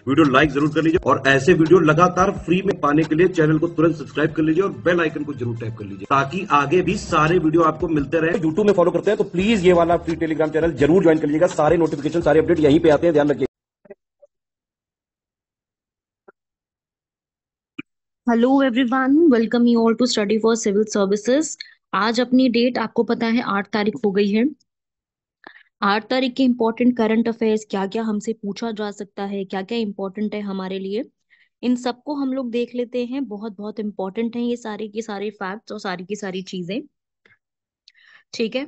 Video like जरूर कर लीजिए और ऐसे वीडियो लगातार फ्री में पाने के लिए चैनल को तुरंत सब्सक्राइब कर लीजिए और बेल आइकन को जरूर टैप कर लीजिए ताकि आगे भी सारे वीडियो आपको मिलते रहे। यूट्यूब में फॉलो करते हैं तो प्लीज ये वाला फ्री टेलीग्राम चैनल जरूर ज्वाइन कर लीजिएगा। सारे नोटिफिकेशन सारे अपडेट यहीं पे आते हैं, ध्यान रखिए। Hello everyone, welcome you all to study for civil services. आज अपनी डेट आपको पता है 8 तारीख हो गई है। 8 तारीख के इम्पोर्टेंट करंट अफेयर्स क्या क्या हमसे पूछा जा सकता है, क्या क्या इम्पोर्टेंट है हमारे लिए, इन सबको हम लोग देख लेते हैं। बहुत बहुत इम्पोर्टेंट है ये सारे के सारे फैक्ट्स और सारी की सारी चीजें। ठीक है,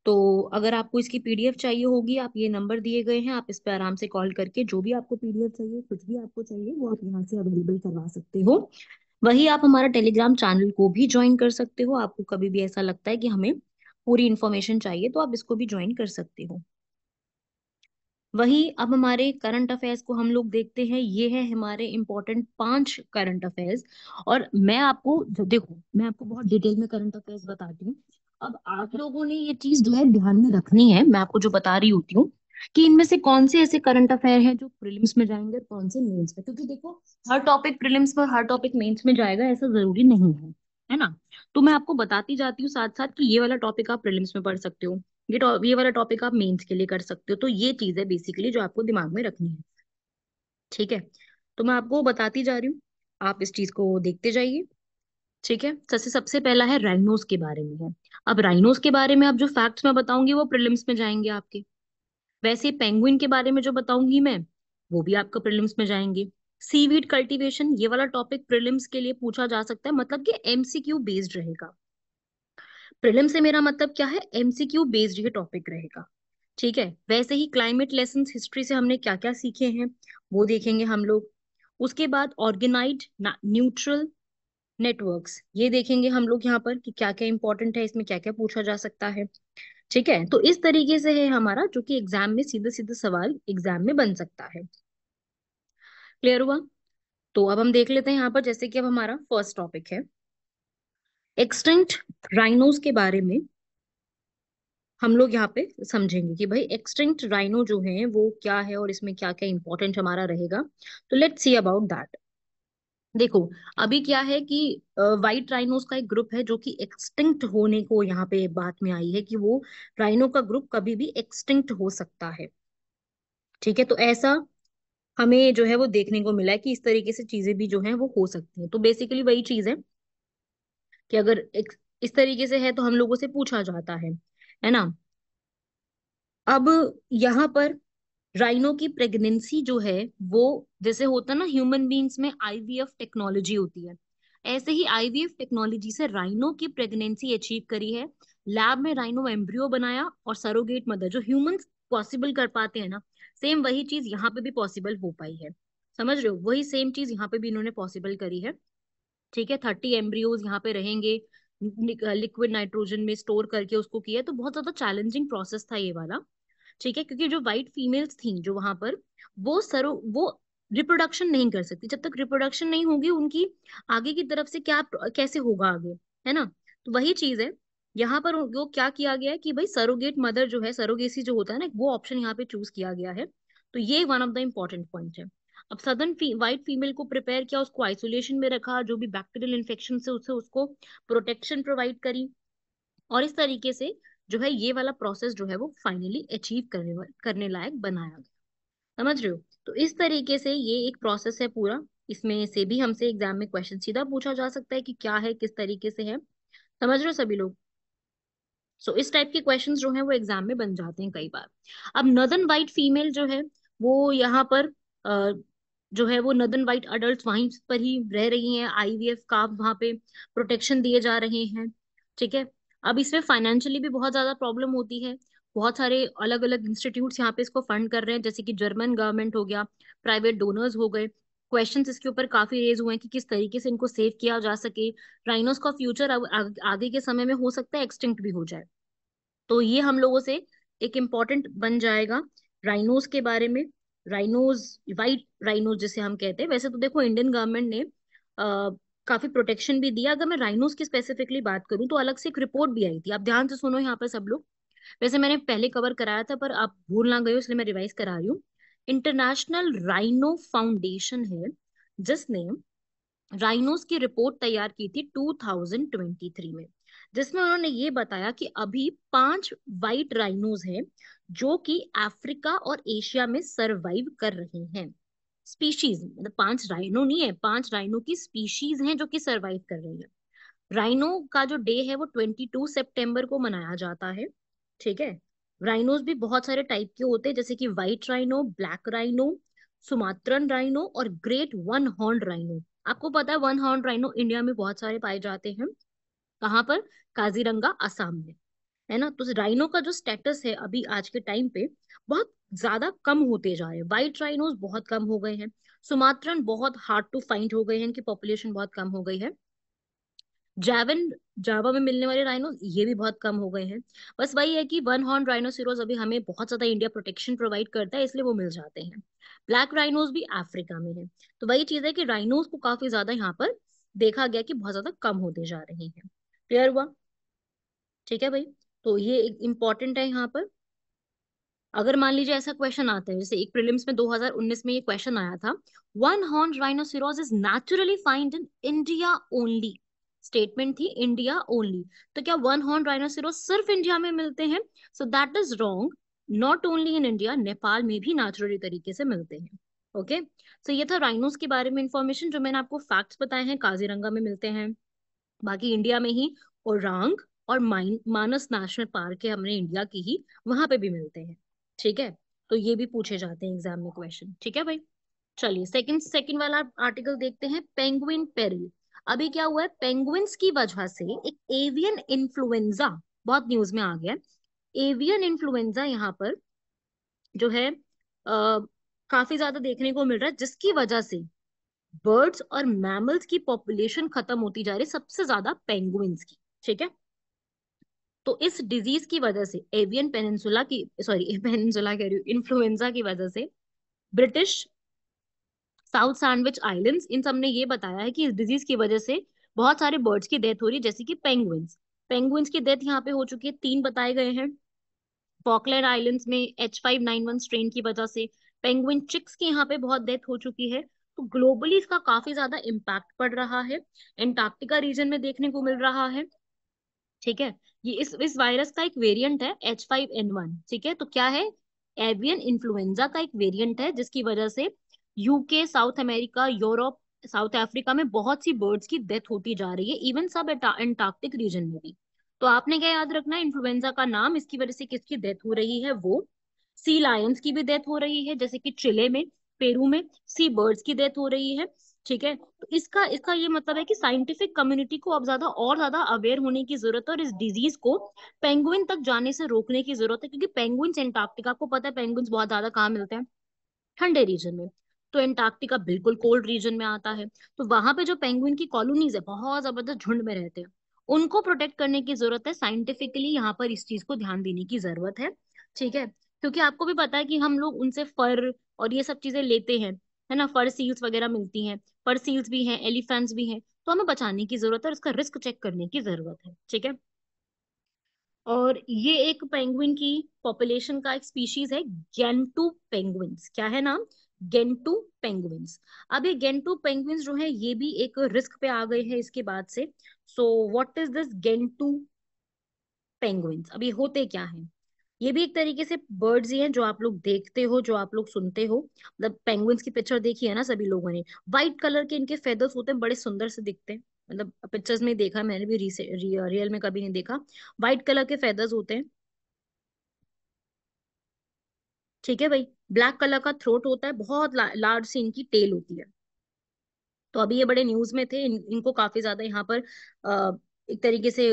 तो अगर आपको इसकी पीडीएफ चाहिए होगी, आप ये नंबर दिए गए हैं, आप इस पे आराम से कॉल करके जो भी आपको पीडीएफ चाहिए, कुछ भी आपको चाहिए, वो आप यहाँ से अवेलेबल करवा सकते हो। वही आप हमारा टेलीग्राम चैनल को भी ज्वाइन कर सकते हो। आपको कभी भी ऐसा लगता है कि हमें पूरी इन्फॉर्मेशन चाहिए तो आप इसको भी ज्वाइन कर सकते हो। वही अब हमारे करंट अफेयर्स को हम लोग देखते हैं। ये है हमारे इम्पोर्टेंट 5 करंट अफेयर्स। और मैं आपको बहुत डिटेल में करंट अफेयर्स बताती हूँ। अब आप लोगों ने ये चीज जो है ध्यान में रखनी है, मैं आपको जो बता रही होती हूँ कि इनमें से कौन से ऐसे करंट अफेयर हैं जो प्रीलिम्स में जाएंगे और कौन से मेंस में। क्योंकि देखो, हर टॉपिक प्रीलिम्स में हर टॉपिक मेंस में जाएगा ऐसा जरूरी नहीं है ना। तो मैं आपको बताती जाती हूँ साथ साथ कि ये वाला टॉपिक आप प्रीलिम्स में पढ़ सकते हो, ये वाला टॉपिक आप मेंस के लिए कर सकते हो। तो ये चीज है बेसिकली जो आपको दिमाग में रखनी है। ठीक है, तो मैं आपको बताती जा रही हूँ, आप इस चीज को देखते जाइए। ठीक है, सबसे पहला है राइनोस के बारे में है। अब राइनोस के बारे में अब जो फैक्ट्स मैं बताऊंगी वो प्रीलिम्स में जाएंगे आपके। वैसे पेंगुइन के बारे में जो बताऊंगी मैं, वो भी आपका प्रीलिम्स में जाएंगे। सीवीड कल्टीवेशन, ये वाला टॉपिक प्रीलिम्स के लिए पूछा जा सकता है, मतलब कि एमसीक्यू बेस्ड रहेगा। प्रीलिम से मेरा मतलब क्या है, एमसीक्यू बेस्ड ये टॉपिक रहेगा। ठीक है, वैसे ही क्लाइमेट लेसन्स हिस्ट्री से हमने क्या क्या सीखे हैं वो देखेंगे हम लोग। उसके बाद ऑर्गेनाइज्ड न्यूट्रल नेटवर्क्स, ये देखेंगे हम लोग यहाँ पर कि क्या क्या इंपॉर्टेंट है, इसमें क्या क्या पूछा जा सकता है। ठीक है, तो इस तरीके से है हमारा, जो कि एग्जाम में सीधे सीधे सवाल एग्जाम में बन सकता है। क्लियर हुआ? तो अब हम देख लेते हैं यहाँ पर, जैसे कि अब हमारा फर्स्ट टॉपिक है एक्सटिंक्ट राइनोस के बारे में। हम लोग यहाँ पे समझेंगे कि भाई एक्सटिंक्ट राइनो जो है वो क्या है और इसमें क्या क्या इंपॉर्टेंट हमारा रहेगा। तो लेट्स सी अबाउट दैट। देखो, अभी क्या है कि व्हाइट राइनोस का एक ग्रुप है जो कि एक्सटिंक्ट होने को यहाँ पे बात में आई है कि वो राइनो का ग्रुप कभी भी एक्सटिंक्ट हो सकता है। ठीक है, तो ऐसा हमें जो है वो देखने को मिला है कि इस तरीके से चीजें भी जो है वो हो सकती हैं। तो बेसिकली वही चीज है कि अगर इस तरीके से है तो हम लोगों से पूछा जाता है ना। अब यहाँ पर राइनो की प्रेगनेंसी जो है वो, जैसे होता है ना ह्यूमन बींग्स में आईवीएफ टेक्नोलॉजी होती है, ऐसे ही आईवीएफ टेक्नोलॉजी से राइनो की प्रेगनेंसी अचीव करी है। लैब में राइनो एम्ब्रियो बनाया और सरोगेट मदर जो ह्यूमंस पॉसिबल कर पाते हैं ना, सेम वही चीज यहाँ पे भी पॉसिबल हो पाई है। समझ रहे हो, वही सेम चीज यहाँ पे भी इन्होंने पॉसिबल करी है। ठीक है, 30 एम्ब्रियोज यहाँ पे रहेंगे, लिक्विड नाइट्रोजन में स्टोर करके उसको किया। तो बहुत ज्यादा चैलेंजिंग प्रोसेस था ये वाला। ठीक है, क्योंकि जो वाइट फीमेल्स थी जो वहां पर, वो रिप्रोडक्शन नहीं कर सकती। जब तक रिप्रोडक्शन नहीं होगी उनकी, आगे की तरफ से क्या कैसे होगा आगे, है ना। तो वही चीज है यहाँ पर, वो क्या किया गया है कि भाई सरोगेट मदर जो है, सरोगेसी जो होता है ना, वो ऑप्शन यहाँ पे चूज किया गया है। तो ये one of the important point है। अब सदर्न वाइट फीमेल को प्रिपेयर किया, उसको आइसोलेशन में रखा, जो भी बैक्टीरियल इन्फेक्शन से उससे उसको प्रोटेक्शन प्रोवाइड करी। और इस तरीके से जो है ये वाला प्रोसेस जो है वो फाइनली अचीव करने लायक बनाया गया। समझ रहे हो? तो इस तरीके से ये एक प्रोसेस है पूरा। इसमें से भी हमसे एग्जाम में क्वेश्चन सीधा पूछा जा सकता है कि क्या है, किस तरीके से है। समझ रहे हो सभी लोग? सो इस टाइप के क्वेश्चंस जो है वो एग्जाम में बन जाते हैं कई बार। अब नदन वाइट फीमेल जो है वो यहाँ पर जो है वो नदन वाइट अडल्ट वहीं पर ही रह रही हैं, आईवीएफ का वहां पे प्रोटेक्शन दिए जा रहे हैं। ठीक है, अब इसमें फाइनेंशियली भी बहुत ज्यादा प्रॉब्लम होती है। बहुत सारे अलग अलग इंस्टीट्यूट्स यहाँ पे इसको फंड कर रहे हैं, जैसे कि जर्मन गवर्नमेंट हो गया, प्राइवेट डोनर्स हो गए। क्वेश्चंस इसके ऊपर काफी रेज हुए हैं कि किस तरीके से इनको सेव किया जा सके। राइनोस का फ्यूचर आगे के समय में हो सकता है एक्सटिंक्ट भी हो जाए। तो ये हम लोगों से एक इम्पॉर्टेंट बन जाएगा राइनोस के बारे में। राइनोज, वाइट राइनोज जिसे हम कहते हैं, वैसे तो देखो इंडियन गवर्नमेंट ने काफी प्रोटेक्शन भी दिया। अगर मैं राइनोस की स्पेसिफिकली बात करूं तो अलग से एक रिपोर्ट भी आई थी, आप ध्यान से सुनो यहाँ पर सब लोग। वैसे मैंने पहले कवर कराया था पर आप भूल ना गए हो, इसलिए मैं रिवाइज करा रही हूँ इंटरनेशनल राइनो फाउंडेशन है जिसने राइनोस की रिपोर्ट तैयार की थी 2023 में, जिसमें उन्होंने ये बताया कि अभी 5 वाइट राइनोस हैं जो कि अफ्रीका और एशिया में सरवाइव कर रहे हैं। स्पीशीज मतलब 5 राइनो नहीं है, 5 राइनो की स्पीशीज हैं जो कि सरवाइव कर रही है। राइनो का जो डे है वो 22 सितंबर को मनाया जाता है। ठीक है। राइनोस भी बहुत सारे टाइप के होते हैं, जैसे कि white rhino, black rhino, Sumatran rhino और ग्रेट वन हॉर्न राइनो। आपको पता है वन हॉर्न राइनो इंडिया में बहुत सारे पाए जाते हैं। कहाँ पर? काजीरंगा, असम में। है ना। तो राइनो का जो स्टेटस है अभी आज के टाइम पे बहुत ज्यादा कम होते जा रहे हैं। व्हाइट राइनोस बहुत कम हो गए हैं। सुमात्रन बहुत हार्ड टू फाइंड हो गए हैं, इनकी पॉपुलेशन बहुत कम हो गई है। जावन जावा में मिलने वाले राइनो ये भी बहुत कम हो गए हैं। बस वही है कि वन हॉर्न राइनोसिरोज अभी हमें बहुत ज्यादा इंडिया प्रोटेक्शन प्रोवाइड करता है, इसलिए वो मिल जाते हैं। ब्लैक राइनोस भी अफ्रीका में है। तो वही चीज है कि राइनोस को काफी ज्यादा यहाँ पर देखा गया कि बहुत ज्यादा कम होते जा रहे हैं। क्लियर हुआ? ठीक है भाई। तो ये एक इम्पोर्टेंट है यहाँ पर। अगर मान लीजिए ऐसा क्वेश्चन आता है, जैसे एक प्रीलिम्स में 2019 में ये क्वेश्चन आया था, one horn rhinoceros is naturally find in India only. Statement थी इंडिया ओनली। तो क्या वन हॉर्न राइनोसिरोज सिर्फ इंडिया में मिलते हैं? So that is wrong. Not only in India, Nepal में भी नेचुरली तरीके से मिलते हैं। ओके। सो ये था राइनोस के बारे में इंफॉर्मेशन, जो मैंने आपको फैक्ट्स बताए हैं। काजीरंगा में मिलते हैं, बाकी इंडिया में ही ओरांग और मानस नेशनल पार्क है हमने इंडिया की ही, वहां पे भी मिलते हैं। ठीक है। तो ये भी पूछे जाते हैं एग्जाम में क्वेश्चन। ठीक है भाई। चलिए सेकंड सेकंड वाला आर्टिकल देखते हैं, पेंगुइन पेरिल। अभी क्या हुआ है, पेंगुइन्स की वजह से एक एवियन इन्फ्लुएंजा बहुत न्यूज में आ गया है। एवियन इन्फ्लुएंजा यहाँ पर जो है काफी ज्यादा देखने को मिल रहा है, जिसकी वजह से बर्ड्स और मैमल्स की पॉपुलेशन खत्म होती जा रही है, सबसे ज्यादा पेंगुइन्स की। ठीक है। तो इस डिजीज की वजह से एवियन पेनिनसुला की, सॉरी पेनिनसुला कह रही हूँ, इन्फ्लुएंजा की वजह से ब्रिटिश साउथ सैंडविच आइलैंड्स, इन सब ने ये बताया है कि इस डिजीज की वजह से बहुत सारे बर्ड्स की डेथ हो रही है, जैसे कि पेंगुइन्स। पेंगुइन्स की डेथ यहाँ पे हो चुकी है, 3 बताए गए हैं। फॉकलैंड आइलैंड्स में H5N1 स्ट्रेन की वजह से पेंगुइन चिक्स की यहाँ पे बहुत डेथ हो चुकी है। तो ग्लोबली इसका काफी ज्यादा इम्पैक्ट पड़ रहा है। एंटार्क्टिका रीजन में देखने को मिल रहा है। ठीक है। ये इस वायरस का एक वेरिएंट है H5N1। ठीक है। तो क्या है, एवियन इन्फ्लुएंजा का एक वेरिएंट है, जिसकी वजह से UK, south America, Europe, south Africa में बहुत सी बर्ड्स की डेथ होती जा रही है, इवन सब एंटार्क्टिक रीजन में भी। तो आपने क्या याद रखना है, इन्फ्लुएंजा का नाम, इसकी वजह से किसकी डेथ हो रही है, वो सी लायंस की भी डेथ हो रही है, जैसे कि चिले में, पेरू में सी बर्ड्स की डेथ हो रही है। ठीक है। तो इसका इसका ये मतलब है कि साइंटिफिक कम्युनिटी को अब ज्यादा और ज्यादा अवेयर होने की जरूरत है, और इस डिजीज को पेंगुइन तक जाने से रोकने की जरूरत है, क्योंकि पेंगुइन्स एंटार्क्टिका, को पता है पेंगुइन्स बहुत ज्यादा कहाँ मिलते हैं, ठंडे रीजन में। तो एंटार्क्टिका बिल्कुल कोल्ड रीजन में आता है। तो वहां पे जो पेंगुइन की कॉलोनीज है बहुत जबरदस्त झुंड में रहते हैं, उनको प्रोटेक्ट करने की जरूरत है। साइंटिफिकली यहाँ पर इस चीज को ध्यान देने की जरूरत है। ठीक है। क्योंकि आपको भी पता है कि हम लोग उनसे फर और ये सब चीजें लेते हैं, है ना, फर सील्स वगैरह मिलती हैं, फर सील्स भी हैं, एलिफेंट्स भी हैं। तो हमें बचाने की जरूरत है और इसका रिस्क चेक करने की जरूरत है। ठीक है। और ये एक पेंगुइन की पॉपुलेशन का एक स्पीशीज है, गेंटू पेंगुइन्स। क्या है नाम? गेंटू पेंगुइन्स। अब ये गेंटू पेंगुइन्स जो है ये भी एक रिस्क पे आ गए हैं इसके बाद से। So what is this gentoo penguins? अब ये होते क्या है? ये भी एक तरीके से बर्ड्स ही हैं, जो आप लोग देखते हो, जो आप लोग सुनते हो। मतलब पेंगुइन्स की पिक्चर देखी है ना सभी लोगों ने, व्हाइट कलर के इनके फेदर्स होते हैं, बड़े सुंदर से दिखते हैं। मतलब पिक्चर्स में देखा है मैंने भी, रियल में कभी नहीं देखा। व्हाइट कलर के फेदर्स होते हैं। ठीक है भाई। ब्लैक कलर का थ्रोट होता है, बहुत लार्ज सी इनकी टेल होती है। तो अभी ये बड़े न्यूज में थे, इनको काफी ज्यादा यहाँ पर एक तरीके से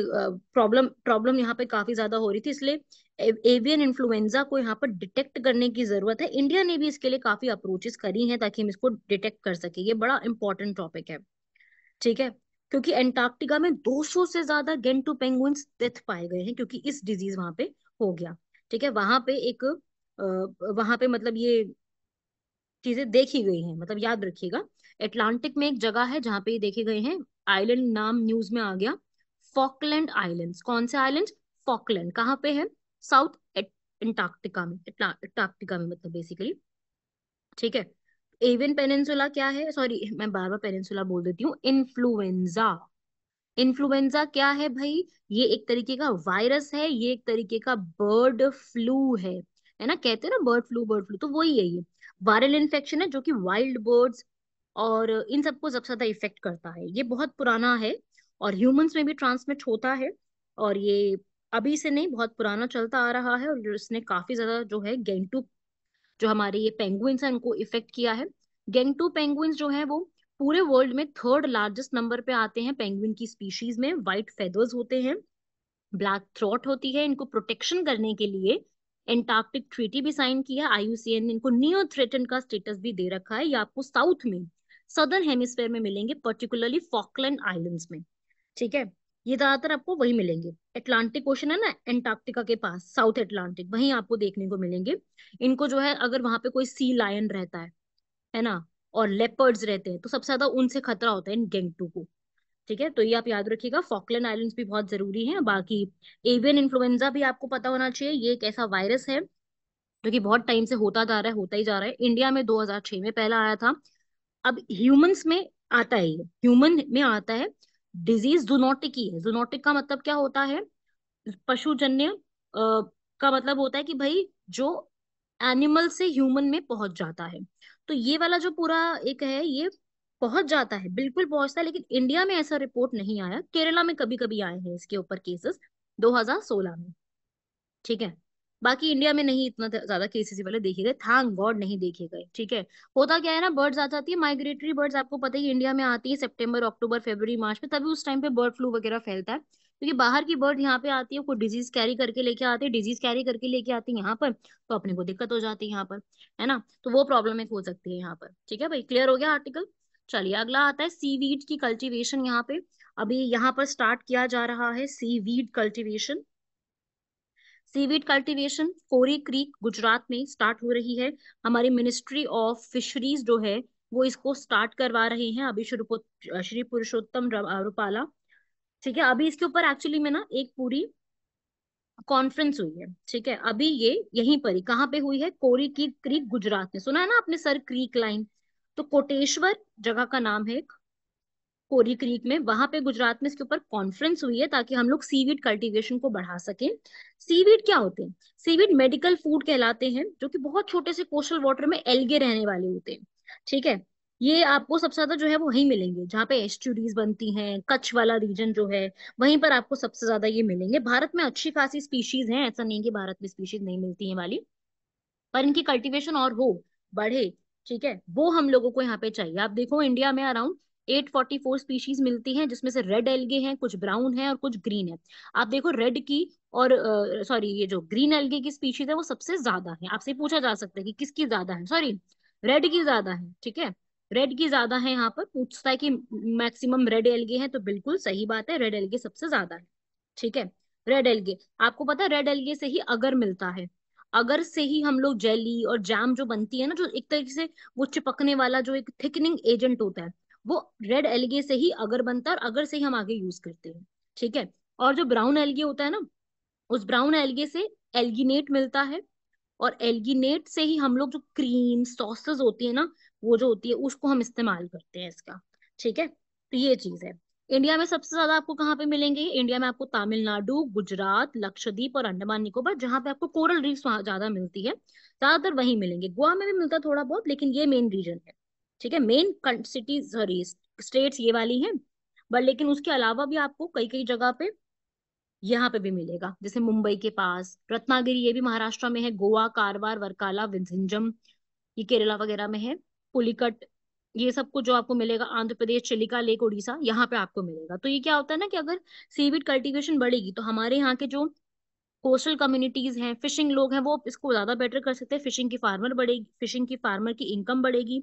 प्रॉब्लम प्रॉब्लम यहाँ पे काफी ज्यादा हो रही थी, इसलिए एवियन इन्फ्लुएंजा को यहाँ पर डिटेक्ट करने की जरूरत है। इंडिया ने भी इसके लिए काफी अप्रोचेस करी हैं ताकि हम इसको डिटेक्ट कर सके। ये बड़ा इंपॉर्टेंट टॉपिक है। ठीक है। क्योंकि एंटार्क्टिका में 200 से ज्यादा गेंटू पेंगुइन्स डेथ पाए गए हैं, क्योंकि इस डिजीज वहां पे हो गया। ठीक है। वहां पे एक वहां पे मतलब ये चीजें देखी गई हैं, मतलब याद रखिएगा। अटलांटिक में एक जगह है जहां पे ये देखे गए हैं। आइलैंड नाम न्यूज में आ गया, फॉकलैंड आइलैंड्स। कौन से आइलैंड? फॉकलैंड। कहाँ पे है? साउथ अंटार्कटिका में, अंटार्कटिका में मतलब बेसिकली। ठीक है। एवियन पेनिनसुला क्या है, सॉरी मैं बार बार पेनिनसुला बोल देती हूँ, इन्फ्लुएंजा। इन्फ्लुएंजा क्या है भाई? ये एक तरीके का वायरस है, ये एक तरीके का बर्ड फ्लू है ना, कहते हैं ना बर्ड फ्लू, तो वही है ये। वायरल इन्फेक्शन है जो कि वाइल्ड बर्ड्स और इन सबको सबसे ज्यादा इफेक्ट करता है। ये बहुत पुराना है और ह्यूमंस में भी ट्रांसमिट होता है। और ये अभी से नहीं, बहुत पुराना चलता आ रहा है, और इसने काफी ज्यादा जो है गेंटू, जो हमारे ये पेंगुइन्स हैं उनको इफेक्ट किया है। गेंगटू पेंगुइन्स जो है वो पूरे वर्ल्ड में थर्ड लार्जेस्ट नंबर पे आते हैं पेंगुइन की स्पीशीज में। व्हाइट फेदर्स होते हैं, ब्लैक थ्रोट होती है। इनको प्रोटेक्शन करने के लिए एंटार्क्टिक ट्रीटी भी साइन किया आईयूसीएन ने, इनको नियर थ्रेटन का स्टेटस भी दे रखा है। ये आपको साउथ में, सदर्न हेमिस्फेयर में मिलेंगे, पर्टिकुलरली फॉकलैंड आइलैंड्स में। ठीक है, ये ज्यादातर आपको वही मिलेंगे। अटलांटिक ओशन है ना एंटार्क्टिका के पास, साउथ अटलांटिक, वहीं आपको देखने को मिलेंगे। इनको जो है, अगर वहां पे कोई सी लायन रहता है ना, और लेपर्ड्स रहते हैं, तो सबसे ज्यादा उनसे खतरा होता है इन गेंगटू को। ठीक है, तो ये आप याद रखिएगा। फॉकलैंड आइलैंड्स भी बहुत जरूरी है। बाकी एवियन इन्फ्लुएंजा भी आपको पता होना चाहिए, ये एक ऐसा वायरस है जो कि बहुत टाइम से होता जा रहा है, होता ही जा रहा है। इंडिया में 2006 में पहला आया था। अब ह्यूमंस में आता है, ये ह्यूमन में आता है। डिजीज जूनोटिक ही है। जूनोटिक का मतलब क्या होता है? पशुजन्य का मतलब होता है कि भाई जो एनिमल से ह्यूमन में पहुंच जाता है। तो ये वाला जो पूरा एक है, ये पहुंच जाता है, बिल्कुल पहुंचता है, लेकिन इंडिया में ऐसा रिपोर्ट नहीं आया। केरला में कभी कभी आए हैं इसके ऊपर केसेस, 2016 में। ठीक है, बाकी इंडिया में नहीं इतना ज्यादा केसेस वाले देखे गए, थैंक गॉड नहीं देखे गए। ठीक है। होता क्या है ना, बर्ड्स आ जाती है, माइग्रेटरी बर्ड्स आपको पता ही इंडिया में आती है सितंबर अक्टूबर फरवरी मार्च में, तभी उस टाइम पे बर्ड फ्लू वगैरह फैलता है, क्योंकि बाहर की बर्ड यहाँ पे आती है, कोई डिजीज कैरी करके लेके आती है, डिजीज कैरी करके लेके आती है यहाँ पर, तो अपने को दिक्कत हो जाती है यहाँ पर, है ना। तो वो प्रॉब्लम एक हो सकती है यहाँ पर। ठीक है भाई, क्लियर हो गया आर्टिकल। चलिए अगला आता है सीवीड की कल्टीवेशन। यहाँ पे अभी यहाँ पर स्टार्ट किया जा रहा है सीवीड कल्टीवेशन। सीवीड कल्टीवेशन कोरी क्रीक गुजरात में स्टार्ट हो रही है। हमारी मिनिस्ट्री ऑफ फिशरीज जो है वो इसको स्टार्ट करवा रहे हैं अभी, श्री पुरुषोत्तम रूपाला। ठीक है, अभी इसके ऊपर एक्चुअली में ना एक पूरी कॉन्फ्रेंस हुई है। ठीक है, अभी ये यहीं पर ही, कहाँ पे हुई है? कोरी की क्रीक गुजरात में, सुना है ना आपने सर क्रीक लाइन? तो कोटेश्वर जगह का नाम है, कोरी क्रीक में, वहां पे गुजरात में इसके ऊपर कॉन्फ्रेंस हुई है, ताकि हम लोग सीवीड कल्टीवेशन को बढ़ा सकें। सीवीड क्या होते हैं? सीवीड मेडिकल फूड कहलाते हैं, जो कि बहुत छोटे से कोस्टल वाटर में एल्गे रहने वाले होते हैं। ठीक है, ये आपको सबसे ज्यादा जो है वो वहीं मिलेंगे जहाँ पे एस्चुरीज बनती हैं, कच्छ वाला रीजन जो है, वहीं पर आपको सबसे ज्यादा ये मिलेंगे। भारत में अच्छी खासी स्पीशीज हैं, ऐसा नहीं कि भारत में स्पीशीज नहीं मिलती हैं वाली, पर इनकी कल्टीवेशन और हो, बढ़े। ठीक है, वो हम लोगों को यहाँ पे चाहिए। आप देखो इंडिया में अराउंड 844 स्पीशीज मिलती हैं, जिसमें से रेड एल्गे हैं, कुछ ब्राउन है और कुछ ग्रीन है। आप देखो रेड की और सॉरी ये जो ग्रीन एल्गे की स्पीशीज है वो सबसे ज्यादा है। आपसे पूछा जा सकता है कि किसकी ज्यादा है, सॉरी रेड की ज्यादा है। ठीक है, रेड की ज्यादा है, यहाँ पर पूछता है कि मैक्सिमम रेड एल्गे हैं, तो बिल्कुल सही बात है, रेड एल्गे सबसे ज्यादा है। ठीक है, रेड एल्गे, आपको पता है रेड एल्गे से ही अगर मिलता है, अगर से ही हम लोग जेली और जैम जो बनती है ना, जो एक तरीके से वो चिपकने वाला जो एक थिकनिंग एजेंट होता है, वो रेड एल्गे से ही अगर बनता है, और अगर से ही हम आगे यूज करते हैं। ठीक है, और जो ब्राउन एल्गे होता है ना, उस ब्राउन एल्गे से एल्गिनेट मिलता है, और एल्गिनेट से ही हम लोग जो क्रीम सॉसेस होती है ना, वो जो होती है उसको हम इस्तेमाल करते हैं इसका। ठीक है, तो ये चीज है। इंडिया में सबसे ज्यादा आपको कहाँ पे मिलेंगे? इंडिया में आपको तमिलनाडु, गुजरात, लक्षद्वीप और अंडमान निकोबार, जहाँ पे आपको कोरल रीफ्स वहां ज्यादा मिलती है, ज्यादातर वहीं मिलेंगे। गोवा में भी मिलता है थोड़ा बहुत, लेकिन ये मेन रीजन है। ठीक है, मेन सिटी सॉरी स्टेट्स ये वाली हैं, बट लेकिन उसके अलावा भी आपको कई कई जगह पे यहाँ पे भी मिलेगा, जैसे मुंबई के पास रत्नागिरी, ये भी महाराष्ट्र में है, गोवा, कारवार, वर्काला, विंझिनम, ये केरला वगैरह में है, पुलिकट, ये सब कुछ जो आपको मिलेगा, आंध्र प्रदेश, चिलिका लेक, उड़ीसा, यहाँ पे आपको मिलेगा। तो ये क्या होता है ना कि अगर सीवीड कल्टीवेशन बढ़ेगी तो हमारे यहाँ के जो कोस्टल कम्युनिटीज हैं, फिशिंग लोग हैं, वो इसको ज्यादा बेटर कर सकते हैं। फिशिंग की फार्मर बढ़ेगी, फिशिंग की फार्मर की इनकम बढ़ेगी,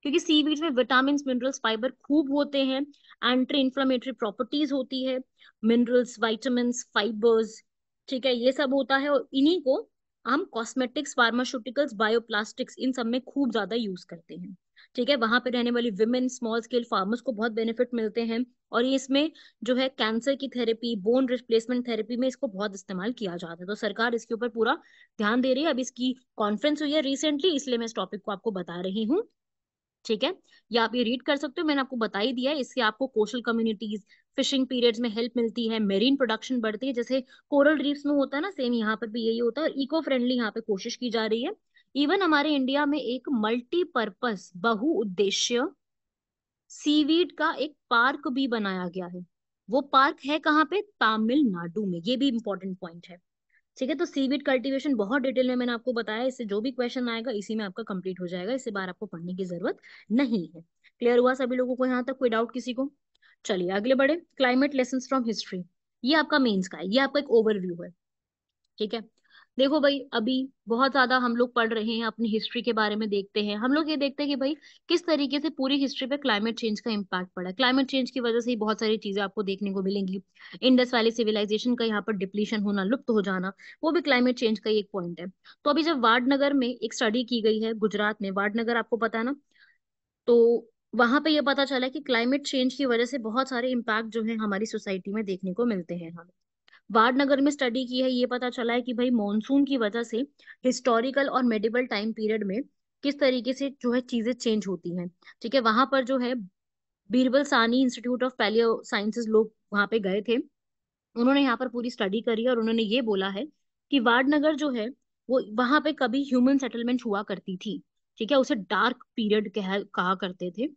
क्योंकि सीवीड में विटामिन मिनरल्स फाइबर खूब होते हैं, एंटी इंफ्लेमेटरी प्रॉपर्टीज होती है, मिनरल्स विटामिन फाइबर्स। ठीक है, ये सब होता है, और इन्हीं को हम कॉस्मेटिक्स, फार्मास्यूटिकल्स, बायोप्लास्टिक्स, इन सब में खूब ज्यादा यूज करते हैं। ठीक है, वहां पे रहने वाली विमेन स्मॉल स्केल फार्मर्स को बहुत बेनिफिट मिलते हैं। और ये इसमें जो है कैंसर की थेरेपी, बोन रिप्लेसमेंट थेरेपी में इसको बहुत इस्तेमाल किया जाता है। तो सरकार इसके ऊपर पूरा ध्यान दे रही है। अब इसकी कॉन्फ्रेंस हुई है रिसेंटली, इसलिए मैं इस टॉपिक को आपको बता रही हूँ। ठीक है, ये आप ये रीड कर सकते हो, मैंने आपको बता ही दिया है। इससे आपको कोस्टल कम्युनिटीज, फिशिंग पीरियड्स में हेल्प मिलती है, मेरीन प्रोडक्शन बढ़ती है, जैसे कोरल रीफ्स में होता है ना, सेम यहाँ पर भी यही होता है। और इको फ्रेंडली यहाँ पे कोशिश की जा रही है। इवन हमारे इंडिया में एक मल्टीपर्पस बहुउद्देश्य सीवीड का एक पार्क भी बनाया गया है। वो पार्क है कहाँ पे? तमिलनाडु में। ये भी इंपॉर्टेंट पॉइंट है। ठीक है, तो सीवीड कल्टीवेशन बहुत डिटेल में मैंने आपको बताया। इससे जो भी क्वेश्चन आएगा इसी में आपका कंप्लीट हो जाएगा, इससे बाहर आपको पढ़ने की जरूरत नहीं है। क्लियर हुआ सभी लोगों को यहाँ तक? कोई डाउट किसी को? चलिए आगे बढ़े। क्लाइमेट लेसन्स फ्रॉम हिस्ट्री, ये आपका मेंस का है, ये आपका एक ओवरव्यू है। ठीक है, देखो भाई, अभी बहुत ज्यादा हम लोग पढ़ रहे हैं अपनी हिस्ट्री के बारे में, देखते हैं हम लोग, ये देखते हैं कि भाई किस तरीके से पूरी हिस्ट्री पे क्लाइमेट चेंज का इम्पैक्ट पड़ा है। क्लाइमेट चेंज की वजह से ही बहुत सारी चीजें आपको देखने को मिलेंगी। इंडस वैली सिविलाइजेशन का यहाँ पर डिप्लीशन होना, लुप्त हो जाना, वो भी क्लाइमेट चेंज का ही एक पॉइंट है। तो अभी जब वाडनगर में एक स्टडी की गई है, गुजरात में वाडनगर, आपको पता है ना, तो वहां पे ये पता चला कि क्लाइमेट चेंज की वजह से बहुत सारे इम्पैक्ट जो है हमारी सोसाइटी में देखने को मिलते हैं हमें। वाडनगर में स्टडी की है, ये पता चला है कि भाई मॉनसून की वजह से हिस्टोरिकल और मेडिवल टाइम पीरियड में किस तरीके से जो है चीजें चेंज होती हैं। ठीक है, वहां पर जो है बीरबल सानी इंस्टीट्यूट ऑफ पैलियो साइंसेज लोग वहां पे गए थे। उन्होंने यहाँ पर पूरी स्टडी करी और उन्होंने ये बोला है कि वाडनगर जो है वो, वहां पे कभी ह्यूमन सेटलमेंट हुआ करती थी। ठीक है, उसे डार्क पीरियड कहा करते थे।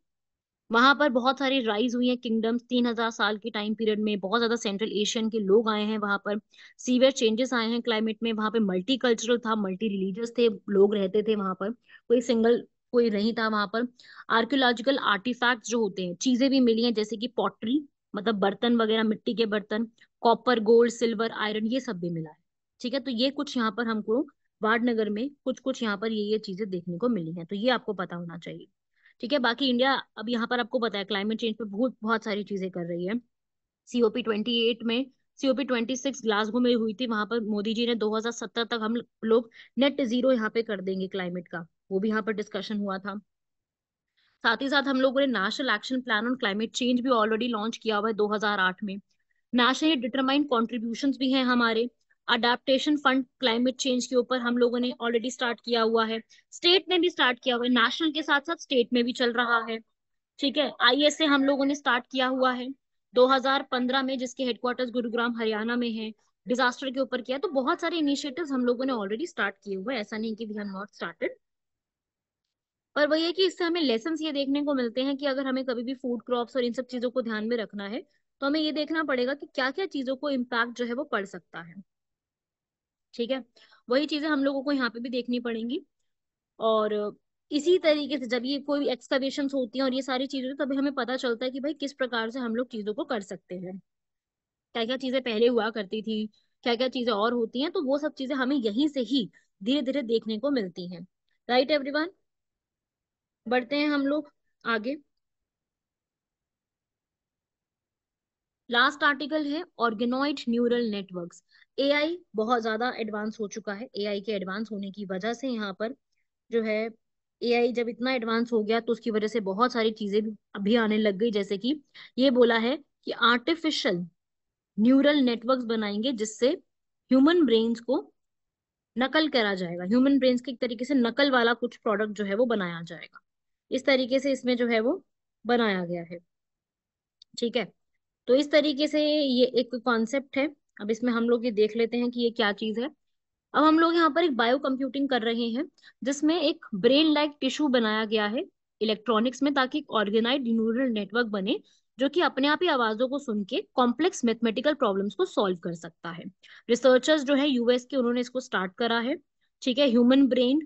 वहां पर बहुत सारी राइज हुई है किंगडम्स 3,000 साल के टाइम पीरियड में। बहुत ज्यादा सेंट्रल एशियन के लोग आए हैं वहां पर। सीवियर चेंजेस आए हैं क्लाइमेट में। वहां पे मल्टी कल्चरल था, मल्टी रिलीजियस थे, लोग रहते थे वहां पर, कोई सिंगल कोई नहीं था वहां पर। आर्कियोलॉजिकल आर्टिफैक्ट्स जो होते हैं, चीजें भी मिली हैं, जैसे कि पॉटरी, मतलब बर्तन वगैरह, मिट्टी के बर्तन, कॉपर, गोल्ड, सिल्वर, आयरन, ये सब भी मिला है। ठीक है, तो ये कुछ यहाँ पर हमको वाडनगर में कुछ कुछ यहाँ पर ये चीजें देखने को मिली हैं, तो ये आपको पता होना चाहिए। ठीक है, बाकी इंडिया अब यहाँ पर आपको पता है क्लाइमेट चेंज पे बहुत बहुत सारी चीजें कर रही है। COP 28 में, COP 26 ग्लासगो में हुई थी। वहां पर मोदी जी ने 2070 तक हम लोग नेट जीरो यहाँ पे कर देंगे क्लाइमेट का, वो भी यहाँ पर डिस्कशन हुआ था। साथ ही साथ हम लोगों ने national action plan on climate change भी ऑलरेडी लॉन्च किया हुआ है 2008 में। नेशनली डिटरमाइंड कॉन्ट्रीब्यूशंस भी हैं हमारे। अडेप्टेशन फंड क्लाइमेट चेंज के ऊपर हम लोगों ने ऑलरेडी स्टार्ट किया हुआ है। स्टेट ने भी स्टार्ट किया हुआ है, नेशनल के साथ साथ स्टेट में भी चल रहा है। ठीक है, ISA हम लोगों ने स्टार्ट किया हुआ है 2015 में, जिसके हेडक्वार्टर्स गुरुग्राम हरियाणा में है। डिजास्टर के ऊपर किया, तो बहुत सारे इनिशिएटिव्स हम लोगों ने ऑलरेडी स्टार्ट किए हुए हैं, ऐसा नहीं कि वी हैव नॉट स्टार्टेड। पर वही है कि इससे हमें लेसन्स ये देखने को मिलते हैं कि अगर हमें कभी भी फूड क्रॉप्स और इन सब चीजों को ध्यान में रखना है, तो हमें ये देखना पड़ेगा कि क्या क्या चीजों को इम्पैक्ट जो है वो पड़ सकता है। ठीक है, वही चीजें हम लोगों को यहाँ पे भी देखनी पड़ेंगी। और इसी तरीके से जब ये कोई एक्सकवेशंस होती हैं और ये सारी चीजें, तो तभी हमें पता चलता है कि भाई किस प्रकार से हम लोग चीजों को कर सकते हैं। क्या क्या चीजें पहले हुआ करती थी, क्या क्या चीजें और होती हैं, तो वो सब चीजें हमें यहीं से ही धीरे धीरे देखने को मिलती हैं। राइट एवरीवन, बढ़ते हैं हम लोग आगे। लास्ट आर्टिकल है ऑर्गेनॉइड न्यूरल नेटवर्क्स। AI बहुत ज्यादा एडवांस हो चुका है। AI के एडवांस होने की वजह से यहाँ पर जो है, AI जब इतना एडवांस हो गया तो उसकी वजह से बहुत सारी चीजें भी अभी आने लग गई, जैसे कि ये बोला है कि आर्टिफिशियल न्यूरल नेटवर्क्स बनाएंगे जिससे ह्यूमन ब्रेन्स को नकल करा जाएगा। ह्यूमन ब्रेन्स के एक तरीके से नकल वाला कुछ प्रोडक्ट जो है वो बनाया जाएगा। इस तरीके से इसमें जो है वो बनाया गया है। ठीक है, तो इस तरीके से ये एक कॉन्सेप्ट है। अब इसमें हम लोग ये देख लेते हैं कि ये क्या चीज है। अब हम लोग यहाँ पर एक बायो कंप्यूटिंग कर रहे हैं, जिसमें एक ब्रेन लाइक टिश्यू बनाया गया है इलेक्ट्रॉनिक्स में, ताकि एक ऑर्गेनाइज्ड न्यूरल नेटवर्क बने जो कि अपने आप ही आवाजों को सुन के कॉम्प्लेक्स मैथमेटिकल प्रॉब्लम्स को सॉल्व कर सकता है। रिसर्चर्स जो है US के, उन्होंने इसको स्टार्ट करा है। ठीक है, ह्यूमन ब्रेन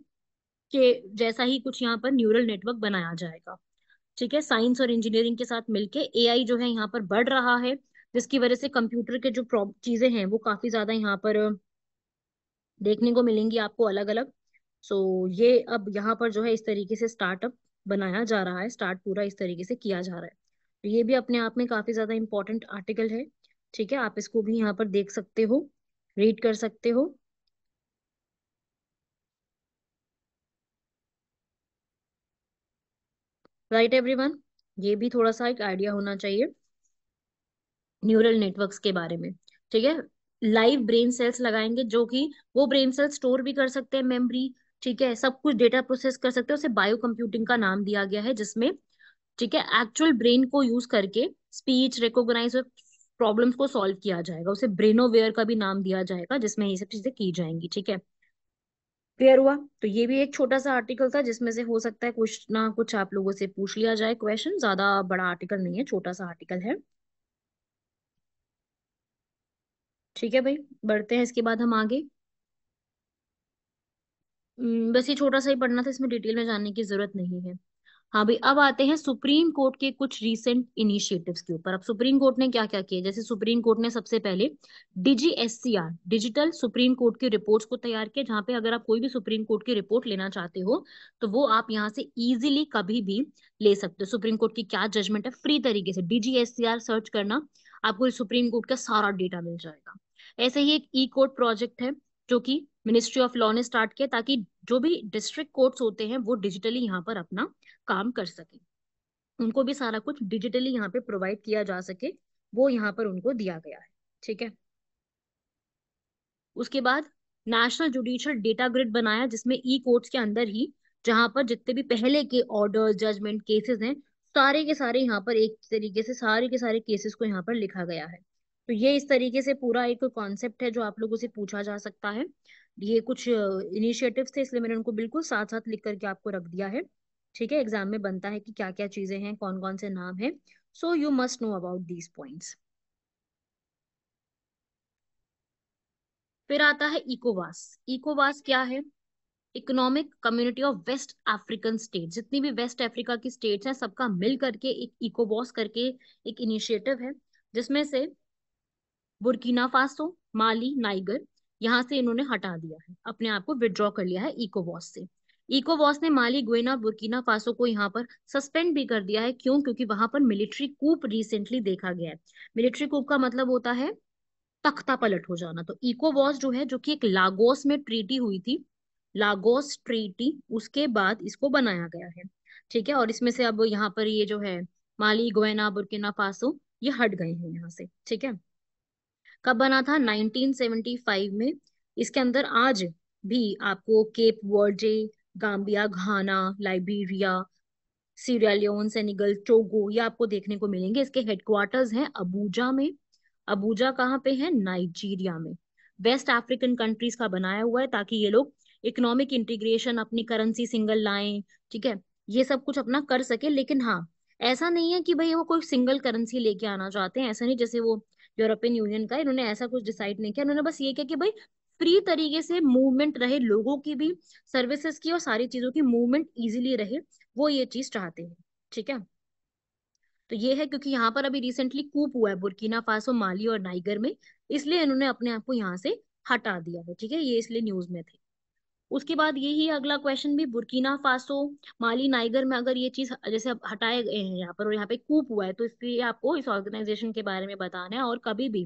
के जैसा ही कुछ यहाँ पर न्यूरल नेटवर्क बनाया जाएगा। ठीक है, साइंस और इंजीनियरिंग के साथ मिलके AI जो है यहाँ पर बढ़ रहा है, जिसकी वजह से कंप्यूटर के जो चीजें हैं वो काफी ज्यादा यहाँ पर देखने को मिलेंगी आपको अलग अलग। सो ये अब यहाँ पर जो है इस तरीके से स्टार्टअप बनाया जा रहा है, स्टार्ट पूरा इस तरीके से किया जा रहा है। तो ये भी अपने आप में काफी ज्यादा इंपॉर्टेंट आर्टिकल है। ठीक है, आप इसको भी यहाँ पर देख सकते हो, रीड कर सकते हो। राइट एवरीवन, ये भी थोड़ा सा एक आइडिया होना चाहिए न्यूरल नेटवर्क्स के बारे में। ठीक है, लाइव ब्रेन सेल्स लगाएंगे जो कि वो ब्रेन सेल्स स्टोर भी कर सकते हैं मेमोरी। ठीक है, सब कुछ डेटा प्रोसेस कर सकते हैं, उसे बायो कंप्यूटिंग का नाम दिया गया है, जिसमें ठीक है एक्चुअल ब्रेन को यूज करके स्पीच रिकॉग्नाइज और प्रॉब्लम्स को सॉल्व किया जाएगा। उसे ब्रेनोवेयर का भी नाम दिया जाएगा, जिसमें ये सब चीजें की जाएंगी। ठीक है, क्लियर हुआ? तो ये भी एक छोटा सा आर्टिकल था जिसमें से हो सकता है कुछ ना कुछ आप लोगों से पूछ लिया जाए क्वेश्चन। ज्यादा बड़ा आर्टिकल नहीं है, छोटा सा आर्टिकल है। ठीक है भाई, बढ़ते हैं इसके बाद हम आगे। बस ये छोटा सा ही पढ़ना था, इसमें डिटेल में जानने की जरूरत नहीं है। हाँ भाई, अब आते हैं सुप्रीम कोर्ट के कुछ रीसेंट इनिशिएटिव्स के ऊपर। अब सुप्रीम कोर्ट ने क्या क्या किया, जैसे सुप्रीम कोर्ट ने सबसे पहले DGSCR डिजिटल सुप्रीम कोर्ट की रिपोर्ट्स को तैयार किया, जहाँ पे अगर आप कोई भी सुप्रीम कोर्ट की रिपोर्ट लेना चाहते हो तो वो आप यहाँ से इजीली कभी भी ले सकते हो। सुप्रीम कोर्ट की क्या जजमेंट है, फ्री तरीके से DGSCR सर्च करना, आपको सुप्रीम कोर्ट का सारा डेटा मिल जाएगा। ऐसे ही एक ई कोर्ट प्रोजेक्ट है जो कि मिनिस्ट्री ऑफ लॉ ने स्टार्ट किया, ताकि जो भी डिस्ट्रिक्ट कोर्ट्स होते हैं वो डिजिटली यहाँ पर अपना काम कर सके, उनको भी सारा कुछ डिजिटली यहाँ पे प्रोवाइड किया जा सके, वो यहाँ पर उनको दिया गया है। ठीक है, उसके बाद नेशनल जुडिशियल डेटा ग्रिड बनाया, जिसमें ई कोर्ट्स के अंदर ही जहां पर जितने भी पहले के ऑर्डर जजमेंट केसेस हैं, सारे के सारे यहाँ पर एक तरीके से सारे के सारे केसेस को यहाँ पर लिखा गया है। तो ये इस तरीके से पूरा एक कॉन्सेप्ट है जो आप लोगों से पूछा जा सकता है। ये कुछ इनिशिएटिव्स थे, इसलिए मैंने उनको बिल्कुल साथ साथ लिख करके आपको रख दिया है। ठीक है, एग्जाम में बनता है कि क्या क्या चीजें हैं, कौन कौन से नाम है। So you must know about these points. फिर आता है इकोवास। इकोवास क्या है? Economic community of west African state. जितनी भी वेस्ट अफ्रीका की स्टेट्स हैं सबका मिल करके एक इकोवॉस करके एक इनिशिएटिव है, जिसमें से बुर्किना फासो, माली, नाइगर, यहाँ से इन्होंने हटा दिया है, अपने आप को विड्रॉ कर लिया है इकोवॉस से। इकोवॉस ने माली, गुइना, बुर्किना फासो को यहाँ पर सस्पेंड भी कर दिया है। क्यों? क्योंकि वहां पर मिलिट्री कूप रिसेंटली देखा गया है। मिलिट्री कूप का मतलब होता है तख्ता पलट हो जाना। तो इकोवॉस जो है, जो कि एक लागोस में ट्रीटी हुई थी, लागोस ट्रीटी, उसके बाद इसको बनाया गया है। ठीक है, और इसमें से अब यहाँ पर ये जो है माली, गोयना, बुर्किना फासो, ये हट गए हैं यहाँ से। ठीक है, कब बना था? 1975 में। इसके अंदर आज भी आपको केप वर्डे, गाम्बिया, घाना, लाइबेरिया, सीरियालियोन, सेनेगल, टोगो, ये आपको देखने को मिलेंगे। इसके हेडक्वार्टर्स हैं अबूजा में। अबूजा कहाँ पे है? नाइजीरिया में। वेस्ट अफ्रीकन कंट्रीज का बनाया हुआ है, ताकि ये लोग इकोनॉमिक इंटीग्रेशन, अपनी करेंसी सिंगल लाएं। ठीक है, ये सब कुछ अपना कर सके। लेकिन हाँ, ऐसा नहीं है कि भाई वो कोई सिंगल करेंसी लेके आना चाहते हैं, ऐसा नहीं जैसे वो यूरोपियन यूनियन का। इन्होंने ऐसा कुछ डिसाइड नहीं किया, इन्होंने बस ये किया कि भाई फ्री तरीके से मूवमेंट रहे, लोगों की भी, सर्विसेज की और सारी चीजों की मूवमेंट इजीली रहे, वो ये चीज चाहते हैं। ठीक है, तो ये है क्योंकि यहाँ पर अभी रिसेंटली कूप हुआ है बुर्किना फासो, माली और नाइगर में, इसलिए इन्होंने अपने आप को यहाँ से हटा दिया है। ठीक है, ये इसलिए न्यूज में थे। उसके बाद यही अगला क्वेश्चन भी, बुर्किना फासो, माली, नाइगर में अगर ये चीज जैसे अब हटाए गए हैं यहाँ पर और यहाँ पे कूप हुआ है, तो इसलिए आपको इस ऑर्गेनाइजेशन के बारे में बताना है, और कभी भी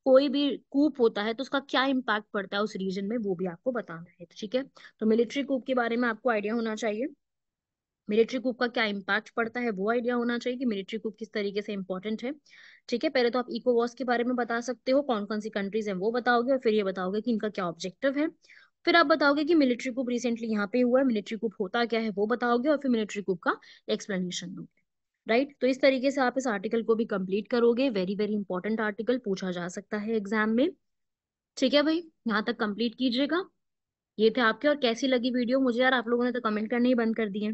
कोई भी कूप होता है तो उसका क्या इम्पैक्ट पड़ता है उस रीजन में, वो भी आपको बताना है। ठीक है, तो मिलिट्री कूप के बारे में आपको आइडिया होना चाहिए, मिलिट्री कूप का क्या इम्पैक्ट पड़ता है वो आइडिया होना चाहिए कि मिलिट्री कूप किस तरीके से इंपॉर्टेंट है। ठीक है, पहले तो आप इकोवॉस के बारे में बता सकते हो, कौन कौन सी कंट्रीज हैं वो बताओगे, और फिर ये बताओगे कि इनका क्या ऑब्जेक्टिव है। फिर आप बताओगे कि मिलिट्री कूप रिसेंटली यहाँ पे हुआ है, मिलिट्री कूप होता क्या है वो बताओगे, और फिर मिलिट्री कूप का एक्सप्लेनेशन दोगे। राइट, तो इस तरीके से आप इस आर्टिकल को भी कंप्लीट करोगे। वेरी वेरी इंपॉर्टेंट आर्टिकल, पूछा जा सकता है एग्जाम में। ठीक है भाई, यहाँ तक कंप्लीट कीजिएगा। ये थे आपके। और कैसी लगी वीडियो मुझे, यार आप लोगों ने तो कमेंट करने ही बंद कर दिए।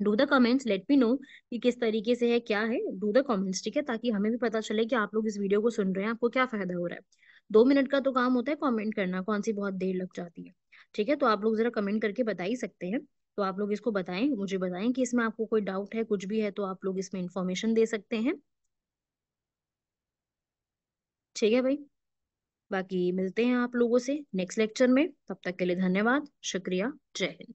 Do the comments, let me know कि किस तरीके से है, क्या है। डू द कमेंट्स, ठीक है, ताकि हमें भी पता चले कि आप लोग इस वीडियो को सुन रहे हैं, आपको क्या फायदा हो रहा है। 2 मिनट का तो काम होता है कमेंट करना, कौन सी बहुत देर लग जाती है। ठीक है, तो आप लोग जरा कमेंट करके बता ही सकते हैं। तो आप लोग इसको बताएं, मुझे बताएं कि इसमें आपको कोई डाउट है, कुछ भी है तो आप लोग इसमें इंफॉर्मेशन दे सकते हैं। ठीक है भाई, बाकी मिलते हैं आप लोगों से नेक्स्ट लेक्चर में। तब तक के लिए धन्यवाद, शुक्रिया, जय हिंद।